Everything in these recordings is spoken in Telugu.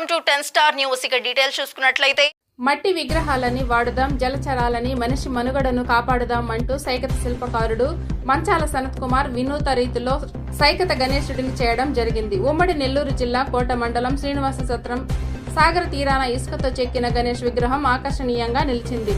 Welcome to 10 star news. ఇక డీటెయిల్స్ చూసుకున్నట్లయితే మట్టి విగ్రహాలని వాడుదాం, జలచరాలని, మనిషి మనుగడను కాపాడుదాం అంటూ సైకత శిల్పకారుడు మంచాల సనత్ కుమార్ వినూత రీతిలో సైకత గణేశుడిని చేయడం జరిగింది. ఉమ్మడి నెల్లూరు జిల్లా కోట మండలం శ్రీనివాస సత్రం సాగర తీరాన ఇసుకతో చెక్కిన గణేష్ విగ్రహం ఆకర్షణీయంగా నిలిచింది.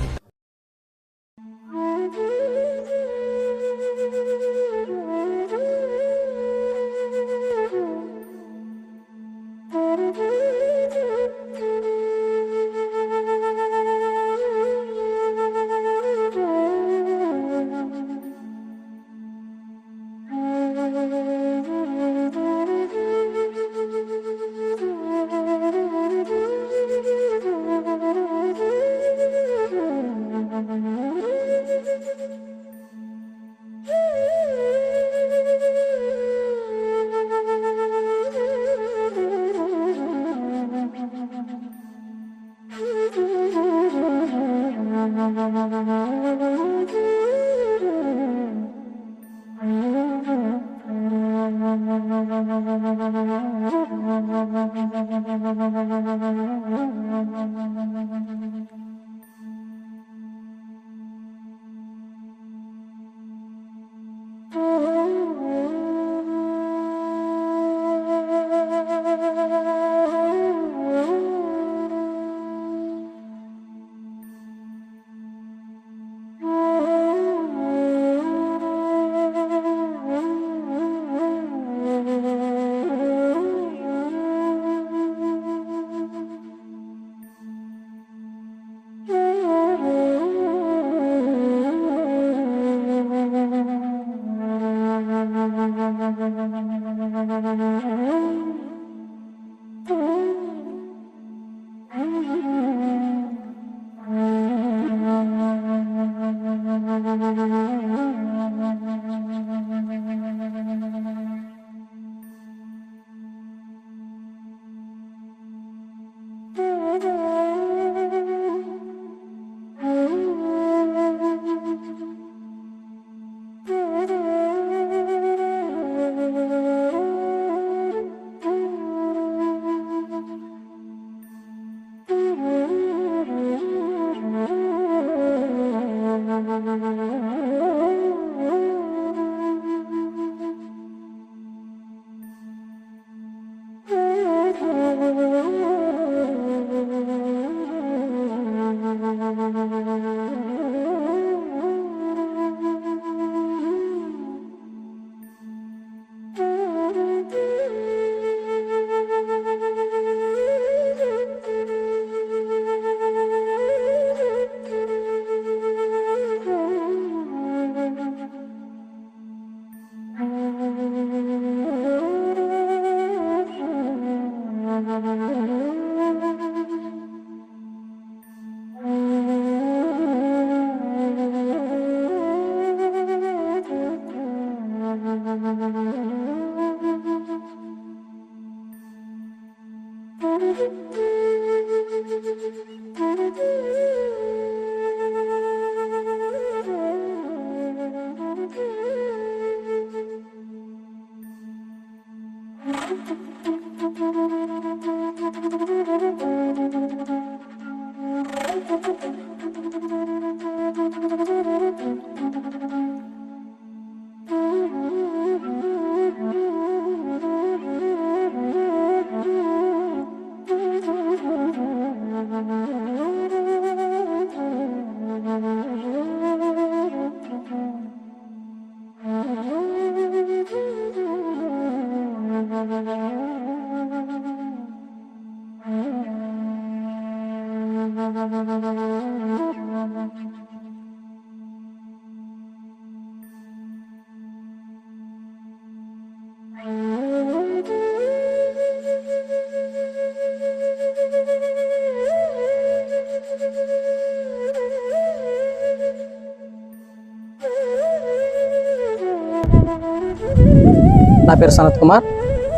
నా పేరు సనత్ కుమార్,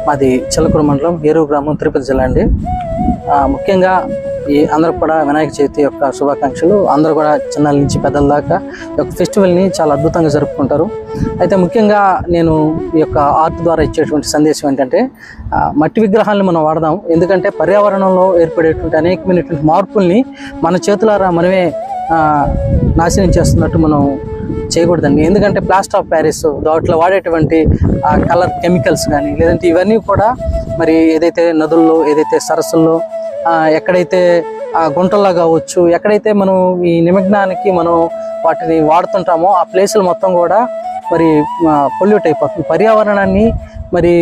మాది చిలకూరు మండలం ఏరూరు గ్రామం, తిరుపతి జిల్లా అండి. ముఖ్యంగా ఈ అందరూ కూడా వినాయక చవితి యొక్క శుభాకాంక్షలు. అందరూ కూడా చిన్నల నుంచి పెద్దల దాకా ఈ యొక్క ఫెస్టివల్ని చాలా అద్భుతంగా జరుపుకుంటారు. అయితే ముఖ్యంగా నేను ఈ యొక్క ఆర్ట్ ద్వారా ఇచ్చేటువంటి సందేశం ఏంటంటే మట్టి విగ్రహాలను మనం వాడదాం. ఎందుకంటే పర్యావరణంలో ఏర్పడేటువంటి అనేకమైనటువంటి మార్పుల్ని మన చేతులారా మనమే నాశనం చేస్తున్నట్టు మనం చేయకూడదండి. ఎందుకంటే ప్లాస్టర్ ఆఫ్ ప్యారిస్ దాంట్లో వాడేటువంటి కలర్ కెమికల్స్ కానీ లేదంటే ఇవన్నీ కూడా మరి ఏదైతే నదుల్లో, ఏదైతే సరస్సుల్లో, ఎక్కడైతే గుంటల్లో కావచ్చు, ఎక్కడైతే మనం ఈ నిమగ్నానికి మనం వాటిని వాడుతుంటామో ఆ ప్లేసులు మొత్తం కూడా మరి పొల్యూట్ అయిపోతుంది. పర్యావరణాన్ని మరి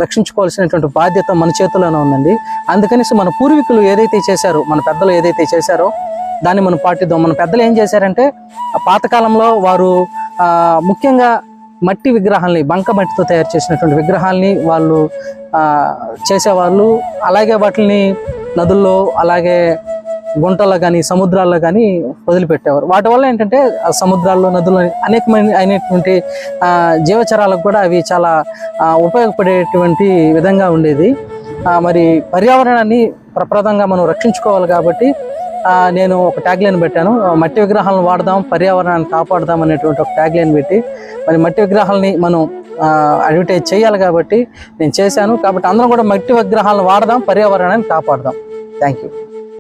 రక్షించుకోవాల్సినటువంటి బాధ్యత మన చేతుల్లోనే ఉందండి. అందుకనేసి మన పూర్వీకులు ఏదైతే చేశారో, మన పెద్దలు ఏదైతే చేశారో దాన్ని మనం పాటిద్దాం. మన పెద్దలు ఏం చేశారంటే పాతకాలంలో వారు ముఖ్యంగా మట్టి విగ్రహాల్ని, బంక మట్టితో తయారు చేసినటువంటి విగ్రహాల్ని వాళ్ళు చేసేవాళ్ళు. అలాగే వాటిని నదుల్లో, అలాగే గుంటల్లో కానీ సముద్రాల్లో కానీ వదిలిపెట్టేవారు. వాటి వల్ల ఏంటంటే సముద్రాల్లో, నదుల్లో అనేకమైనటువంటి జీవచరాలకు కూడా అవి చాలా ఉపయోగపడేటువంటి విధంగా ఉండేది. మరి పర్యావరణాన్ని ప్రప్రదంగా మనం రక్షించుకోవాలి కాబట్టి నేను ఒక ట్యాగ్లైన్ పెట్టాను, మట్టి విగ్రహాలను వాడదాం, పర్యావరణాన్ని కాపాడదాం అనేటువంటి ఒక ట్యాగ్లైన్ పెట్టి మరి మట్టి విగ్రహాలని మనం అడ్వర్టైజ్ చేయాలి కాబట్టి నేను చేశాను. కాబట్టి అందరం కూడా మట్టి విగ్రహాలను వాడదాం, పర్యావరణాన్ని కాపాడదాం. Thank you.